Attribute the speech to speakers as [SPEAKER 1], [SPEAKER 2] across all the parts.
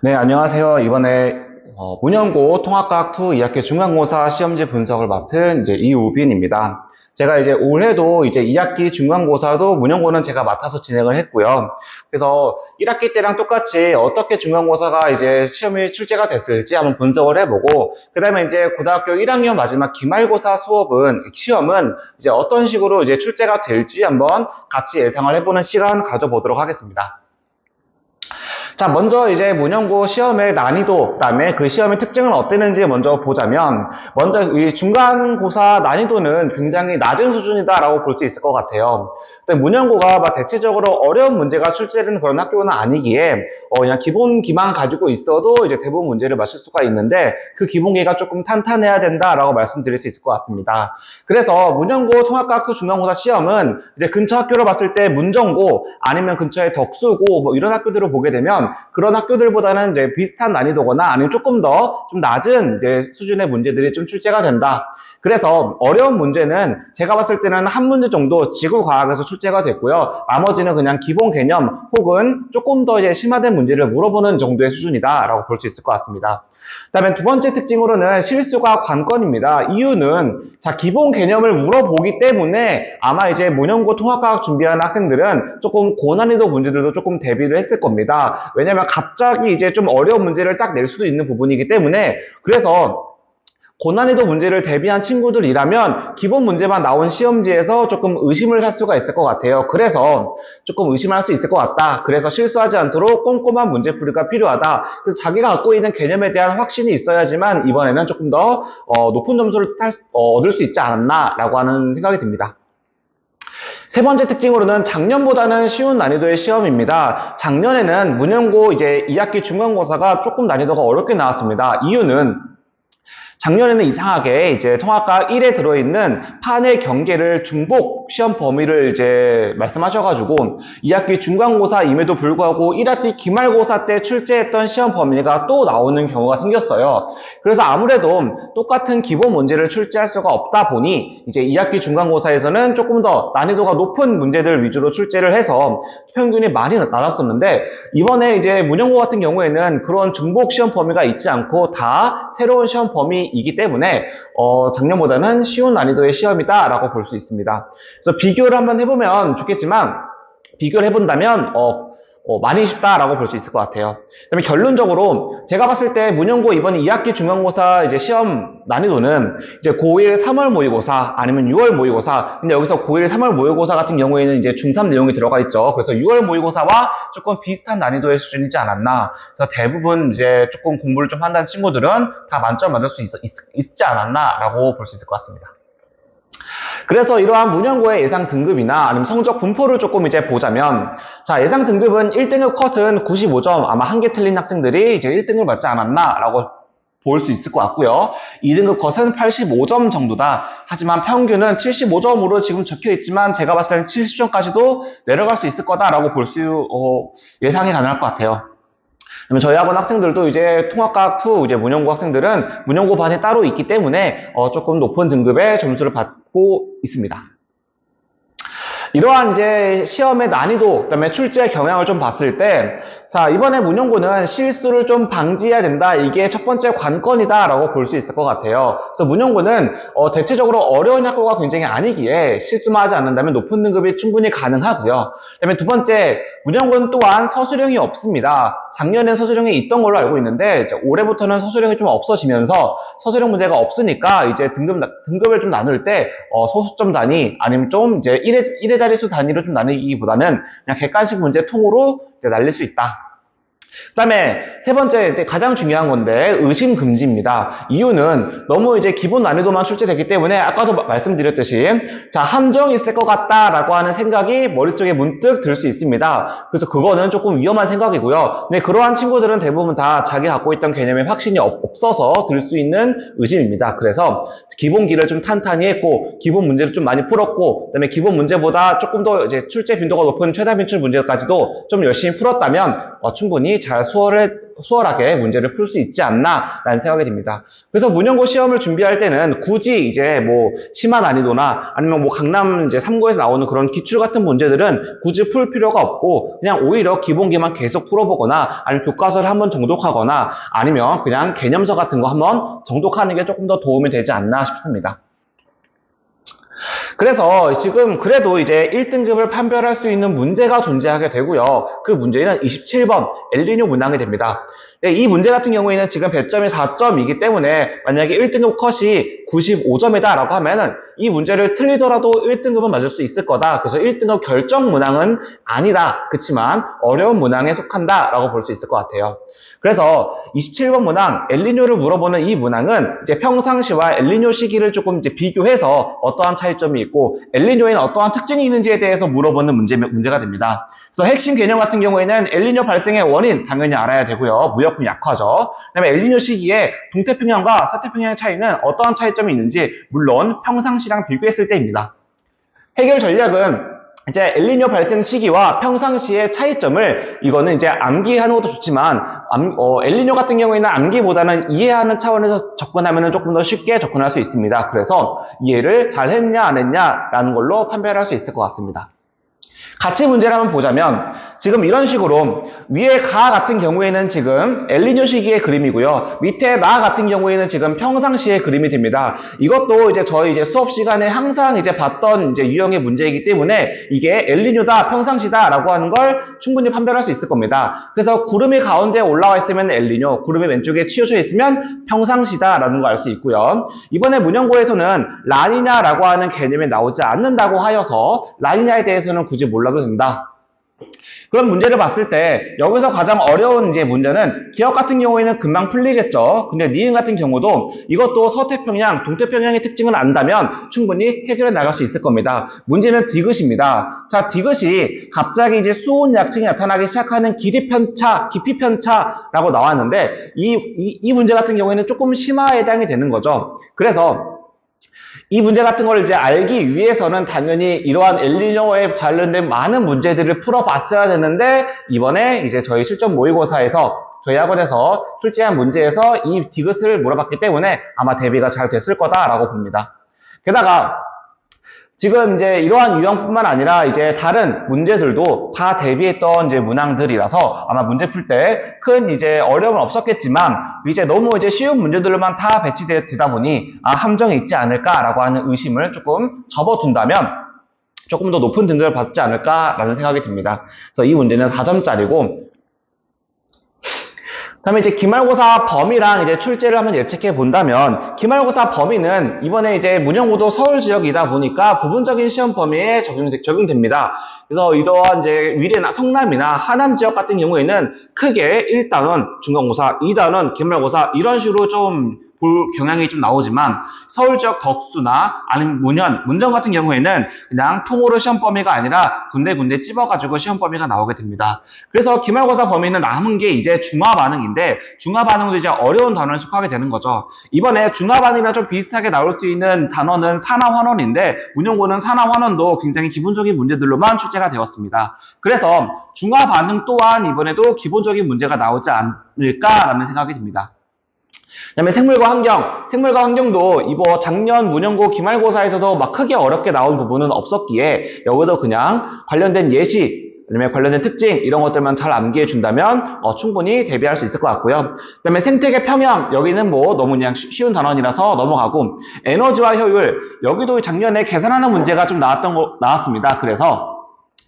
[SPEAKER 1] 네, 안녕하세요. 이번에 문현고 통합과학 2 2학기 중간고사 시험지 분석을 맡은 이제 이우빈입니다. 제가 이제 올해도 이제 2학기 중간고사도 문현고는 제가 맡아서 진행을 했고요. 그래서 1학기 때랑 똑같이 어떻게 중간고사가 이제 시험이 출제가 됐을지 한번 분석을 해보고, 그 다음에 이제 고등학교 1학년 마지막 기말고사 시험은 이제 어떤 식으로 이제 출제가 될지 한번 같이 예상을 해보는 시간 가져보도록 하겠습니다. 자, 먼저 이제 문현고 시험의 난이도, 그다음에 그 시험의 특징은 어땠는지 먼저 보자면, 먼저 이 중간고사 난이도는 굉장히 낮은 수준이다라고 볼 수 있을 것 같아요. 근데 문현고가 막 대체적으로 어려운 문제가 출제되는 그런 학교는 아니기에, 그냥 기본기만 가지고 있어도 이제 대부분 문제를 맞출 수가 있는데, 그 기본기가 조금 탄탄해야 된다라고 말씀드릴 수 있을 것 같습니다. 그래서 문현고 통합과학부 중간고사 시험은 이제 근처 학교를 봤을 때 문정고 아니면 근처에 덕수고 뭐 이런 학교들을 보게 되면 그런 학교들보다는 이제 비슷한 난이도거나 아니면 조금 더 좀 낮은 이제 수준의 문제들이 좀 출제가 된다. 그래서 어려운 문제는 제가 봤을 때는 한 문제 정도 지구과학에서 출제가 됐고요. 나머지는 그냥 기본 개념 혹은 조금 더 이제 심화된 문제를 물어보는 정도의 수준이다라고 볼 수 있을 것 같습니다. 그다음에 두 번째 특징으로는 실수가 관건입니다. 이유는 자 기본 개념을 물어보기 때문에 아마 이제 문현고 통합과학 준비하는 학생들은 조금 고난이도 문제들도 조금 대비를 했을 겁니다. 왜냐면 갑자기 이제 좀 어려운 문제를 딱 낼 수도 있는 부분이기 때문에 그래서 고난이도 문제를 대비한 친구들이라면 기본 문제만 나온 시험지에서 조금 의심을 살 수가 있을 것 같아요. 그래서 조금 의심할 수 있을 것 같다. 그래서 실수하지 않도록 꼼꼼한 문제풀이가 필요하다. 그래서 자기가 갖고 있는 개념에 대한 확신이 있어야지만 이번에는 조금 더 높은 점수를 얻을 수 있지 않았나라고 하는 생각이 듭니다. 세 번째 특징으로는 작년보다는 쉬운 난이도의 시험입니다. 작년에는 문현고 이제 2학기 중간고사가 조금 난이도가 어렵게 나왔습니다. 이유는 작년에는 이상하게 이제 통합과 1에 들어있는 판의 경계를 중복 시험 범위를 이제 말씀하셔가지고 2학기 중간고사임에도 불구하고 1학기 기말고사 때 출제했던 시험 범위가 또 나오는 경우가 생겼어요. 그래서 아무래도 똑같은 기본 문제를 출제할 수가 없다 보니 이제 2학기 중간고사에서는 조금 더 난이도가 높은 문제들 위주로 출제를 해서 평균이 많이 낮았었는데 이번에 이제 문현고 같은 경우에는 그런 중복 시험 범위가 있지 않고 다 새로운 시험 범위이기 때문에 작년보다는 쉬운 난이도의 시험이다라고 볼 수 있습니다. 그래서 비교를 한번 해보면 좋겠지만 비교를 해본다면 많이 쉽다라고 볼 수 있을 것 같아요. 그다음에 결론적으로 제가 봤을 때 문현고 이번 2학기 중간고사 이제 시험 난이도는 이제 고1 3월 모의고사 아니면 6월 모의고사. 근데 여기서 고1 3월 모의고사 같은 경우에는 이제 중3 내용이 들어가 있죠. 그래서 6월 모의고사와 조금 비슷한 난이도의 수준이지 않았나. 그래서 대부분 이제 조금 공부를 좀 한다는 친구들은 다 만점 받을 수 있지 않았나라고 볼 수 있을 것 같습니다. 그래서 이러한 문현고의 예상 등급이나 아니면 성적 분포를 조금 이제 보자면 자 예상 등급은 1등급 컷은 95점 아마 한 개 틀린 학생들이 이제 1등을 받지 않았나라고 볼 수 있을 것 같고요. 2등급 컷은 85점 정도다. 하지만 평균은 75점으로 지금 적혀 있지만 제가 봤을 때는 70점까지도 내려갈 수 있을 거다라고 예상이 가능할 것 같아요. 그러면 저희 학원 학생들도 이제 통합과학 2 이제 문현고 학생들은 문현고 반이 따로 있기 때문에 조금 높은 등급의 점수를 받고 있습니다. 이러한 이제 시험의 난이도, 그다음에 출제 경향을 좀 봤을 때, 자, 이번에 문현고는 실수를 좀 방지해야 된다. 이게 첫 번째 관건이다라고 볼 수 있을 것 같아요. 그래서 문현고는 대체적으로 어려운 학교가 굉장히 아니기에 실수만 하지 않는다면 높은 등급이 충분히 가능하고요. 그다음에 두 번째, 문현고는 또한 서술형이 없습니다. 작년엔 서술형이 있던 걸로 알고 있는데 올해부터는 서술형이 좀 없어지면서 서술형 문제가 없으니까 이제 등급을 좀 나눌 때 소수점 단위 아니면 좀 이제 1의 자릿수 단위로 좀 나누기보다는 그냥 객관식 문제 통으로 날릴 수 있다. 그 다음에 세 번째 가장 중요한 건데 의심 금지입니다. 이유는 너무 이제 기본 난이도만 출제되기 때문에 아까도 말씀드렸듯이 자 함정이 있을 것 같다라고 하는 생각이 머릿속에 문득 들 수 있습니다. 그래서 그거는 조금 위험한 생각이고요. 근데 그러한 친구들은 대부분 다 자기 갖고 있던 개념에 확신이 없어서 들 수 있는 의심입니다. 그래서 기본기를 좀 탄탄히 했고 기본 문제를 좀 많이 풀었고 그다음에 기본 문제보다 조금 더 이제 출제 빈도가 높은 최다 빈출 문제까지도 좀 열심히 풀었다면 충분히 잘 수월하게 문제를 풀 수 있지 않나라는 생각이 듭니다. 그래서 문형고 시험을 준비할 때는 굳이 이제 뭐 심화 난이도나 아니면 뭐 강남 이제 3고에서 나오는 그런 기출 같은 문제들은 굳이 풀 필요가 없고 그냥 오히려 기본기만 계속 풀어보거나 아니면 교과서를 한번 정독하거나 아니면 그냥 개념서 같은 거 한번 정독하는 게 조금 더 도움이 되지 않나 싶습니다. 그래서 지금 그래도 이제 1등급을 판별할 수 있는 문제가 존재하게 되고요. 그 문제는 27번 엘니뇨 문항이 됩니다. 네, 이 문제 같은 경우에는 지금 배점이 4점이기 때문에 만약에 1등급 컷이 95점이다 라고 하면은 이 문제를 틀리더라도 1등급은 맞을 수 있을 거다. 그래서 1등급 결정 문항은 아니다. 그렇지만 어려운 문항에 속한다 라고 볼 수 있을 것 같아요. 그래서 27번 문항 엘니뇨를 물어보는 이 문항은 이제 평상시와 엘니뇨 시기를 조금 이제 비교해서 어떠한 차이점이 있고 엘니뇨에는 어떠한 특징이 있는지에 대해서 물어보는 문제가 됩니다. 그래서 핵심 개념 같은 경우에는 엘니뇨 발생의 원인 당연히 알아야 되고요. 무역품 약화죠. 그다음에 엘니뇨 시기에 동태평양과 서태평양의 차이는 어떠한 차이점이 있는지 물론 평상시랑 비교했을 때입니다. 해결 전략은 이제 엘니뇨 발생 시기와 평상시의 차이점을 이거는 이제 암기하는 것도 좋지만 엘니뇨 같은 경우에는 암기보다는 이해하는 차원에서 접근하면 조금 더 쉽게 접근할 수 있습니다. 그래서 이해를 잘 했냐 안 했냐라는 걸로 판별할 수 있을 것 같습니다. 같이 문제를 한번 보자면 지금 이런 식으로 위에 가 같은 경우에는 지금 엘니뇨 시기의 그림이고요. 밑에 나 같은 경우에는 지금 평상시의 그림이 됩니다. 이것도 이제 저희 이제 수업 시간에 항상 이제 봤던 이제 유형의 문제이기 때문에 이게 엘니뇨다, 평상시다라고 하는 걸 충분히 판별할 수 있을 겁니다. 그래서 구름이 가운데 올라와 있으면 엘니뇨, 구름이 왼쪽에 치우쳐 있으면 평상시다라는 걸 알 수 있고요. 이번에 문형고에서는 라니냐라고 하는 개념이 나오지 않는다고 하여서 라니냐에 대해서는 굳이 몰라도 된다. 그런 문제를 봤을 때 여기서 가장 어려운 이제 문제는 기억 같은 경우에는 금방 풀리겠죠. 근데 니은 같은 경우도 이것도 서태평양, 동태평양의 특징을 안다면 충분히 해결해 나갈 수 있을 겁니다. 문제는 디귿입니다. 자, 디귿이 갑자기 이제 수온 약층이 나타나기 시작하는 길이 편차, 깊이 편차라고 나왔는데 이 문제 같은 경우에는 조금 심화에 해당이 되는 거죠. 그래서 이 문제 같은 걸 이제 알기 위해서는 당연히 이러한 엘니뇨에 관련된 많은 문제들을 풀어봤어야 되는데 이번에 이제 저희 실전 모의고사에서 저희 학원에서 출제한 문제에서 이 디귿을 물어봤기 때문에 아마 대비가 잘 됐을 거다라고 봅니다. 게다가 지금 이제 이러한 유형뿐만 아니라 이제 다른 문제들도 다 대비했던 이제 문항들이라서 아마 문제 풀 때 큰 이제 어려움은 없었겠지만 이제 너무 이제 쉬운 문제들로만 다 배치되다 보니 함정이 있지 않을까라고 하는 의심을 조금 접어둔다면 조금 더 높은 등급을 받지 않을까라는 생각이 듭니다. 그래서 이 문제는 4점짜리고 다음에 이제 기말고사 범위랑 이제 출제를 한번 예측해 본다면 기말고사 범위는 이번에 이제 문형고도 서울 지역이다 보니까 부분적인 시험 범위에 적용됩니다. 그래서 이러한 이제 위례나 성남이나 하남 지역 같은 경우에는 크게 1단원 중간고사, 2단원 기말고사 이런 식으로 좀 볼 경향이 좀 나오지만 서울 지역 덕수나 아니면 문전 같은 경우에는 그냥 통으로 시험 범위가 아니라 군데군데 찝어가지고 시험 범위가 나오게 됩니다. 그래서 기말고사 범위는 남은 게 이제 중화 반응인데 중화 반응도 이제 어려운 단어에 속하게 되는 거죠. 이번에 중화 반응이랑 좀 비슷하게 나올 수 있는 단어는 산화 환원인데 문형고는 산화 환원도 굉장히 기본적인 문제들로만 출제가 되었습니다. 그래서 중화 반응 또한 이번에도 기본적인 문제가 나오지 않을까라는 생각이 듭니다. 그다음에 생물과 환경도 이번 작년 문형고 기말고사에서도 막 크게 어렵게 나온 부분은 없었기에 여기도 그냥 관련된 예시 아니면 관련된 특징 이런 것들만 잘 암기해 준다면 충분히 대비할 수 있을 것 같고요. 그다음에 생태계 평형 여기는 뭐 너무 그냥 쉬운 단원이라서 넘어가고 에너지와 효율 여기도 작년에 계산하는 문제가 좀 나왔습니다. 그래서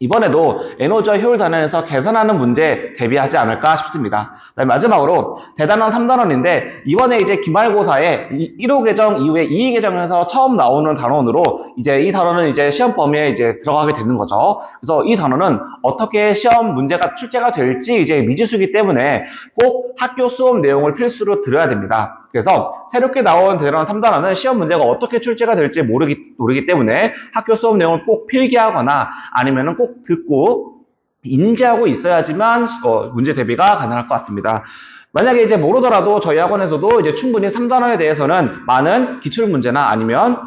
[SPEAKER 1] 이번에도 에너지와 효율 단원에서 계산하는 문제 대비하지 않을까 싶습니다. 마지막으로 대단원 3단원인데 이번에 이제 기말고사에 1호 계정 이후에 2위 계정에서 처음 나오는 단원으로 이제 이 단원은 이제 시험 범위에 이제 들어가게 되는 거죠. 그래서 이 단원은 어떻게 시험 문제가 출제가 될지 이제 미지수이기 때문에 꼭 학교 수업 내용을 필수로 들어야 됩니다. 그래서 새롭게 나온 대단원 3단원은 시험 문제가 어떻게 출제가 될지 모르기 때문에 학교 수업 내용을 꼭 필기하거나 아니면은 꼭 듣고 인지하고 있어야지만 문제 대비가 가능할 것 같습니다. 만약에 이제 모르더라도 저희 학원에서도 이제 충분히 3단원에 대해서는 많은 기출 문제나 아니면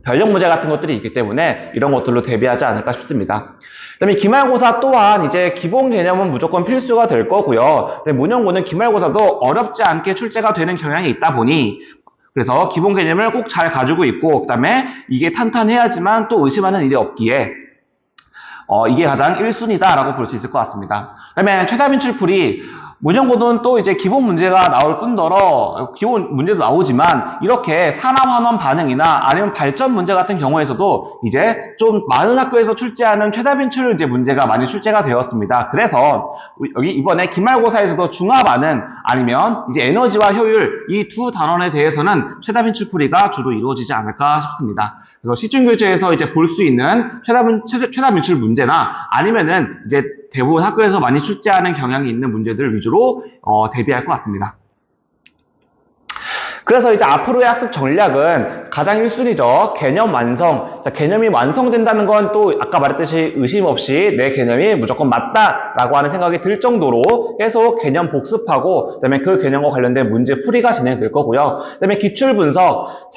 [SPEAKER 1] 변형 문제 같은 것들이 있기 때문에 이런 것들로 대비하지 않을까 싶습니다. 그다음에 기말고사 또한 이제 기본 개념은 무조건 필수가 될 거고요. 문형고는 기말고사도 어렵지 않게 출제가 되는 경향이 있다 보니 그래서 기본 개념을 꼭 잘 가지고 있고 그다음에 이게 탄탄해야지만 또 의심하는 일이 없기에 이게 가장 1순위다라고 볼 수 있을 것 같습니다. 그다음에 최다 민출풀이 문형고는 또 이제 기본 문제가 나올 뿐더러 기본 문제도 나오지만 이렇게 산업환원 반응이나 아니면 발전 문제 같은 경우에서도 이제 좀 많은 학교에서 출제하는 최다 민출 이제 문제가 많이 출제가 되었습니다. 그래서 여기 이번에 기말고사에서도 중화반응 아니면 이제 에너지와 효율 이 두 단원에 대해서는 최다 민출풀이가 주로 이루어지지 않을까 싶습니다. 그래서 시중교재에서 이제 볼 수 있는 최다 민출 문제나 아니면은 이제 대부분 학교에서 많이 출제하는 경향이 있는 문제들 위주로 대비할 것 같습니다. 그래서 이제 앞으로의 학습 전략은 가장 1순위죠. 개념 완성. 자, 개념이 완성된다는 건 또 아까 말했듯이 의심 없이 내 개념이 무조건 맞다라고 하는 생각이 들 정도로 계속 개념 복습하고 그다음에 그 개념과 관련된 문제 풀이가 진행될 거고요. 그다음에 기출 분석.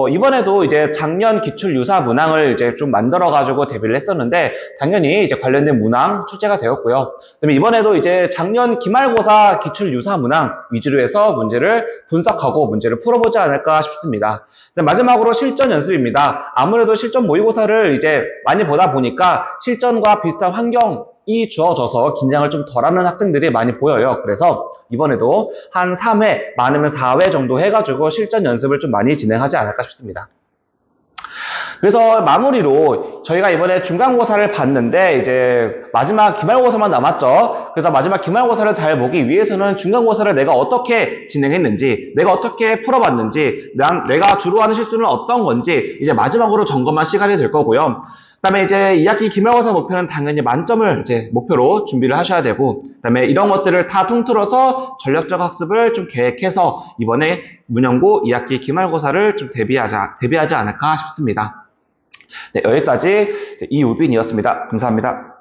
[SPEAKER 1] 이번에도 이제 작년 기출 유사 문항을 이제 좀 만들어 가지고 대비를 했었는데 당연히 이제 관련된 문항 출제가 되었고요. 그다음에 이번에도 이제 작년 기말고사 기출 유사 문항 위주로 해서 문제를 분석하고 문제를 풀어보지 않을까 싶습니다. 마지막으로 실전 연습입니다. 아무래도 실전 모의고사를 이제 많이 보다 보니까 실전과 비슷한 환경이 주어져서 긴장을 좀 덜하는 학생들이 많이 보여요. 그래서 이번에도 한 3회, 많으면 4회 정도 해가지고 실전 연습을 좀 많이 진행하지 않을까 싶습니다. 그래서 마무리로 저희가 이번에 중간고사를 봤는데 이제 마지막 기말고사만 남았죠. 그래서 마지막 기말고사를 잘 보기 위해서는 중간고사를 내가 어떻게 진행했는지, 내가 어떻게 풀어봤는지, 내가 주로 하는 실수는 어떤 건지 이제 마지막으로 점검할 시간이 될 거고요. 그다음에 이제 2학기 기말고사 목표는 당연히 만점을 이제 목표로 준비를 하셔야 되고, 그다음에 이런 것들을 다 통틀어서 전략적 학습을 좀 계획해서 이번에 문형고 2학기 기말고사를 좀 대비하지 않을까 싶습니다. 네, 여기까지 이우빈이었습니다. 감사합니다.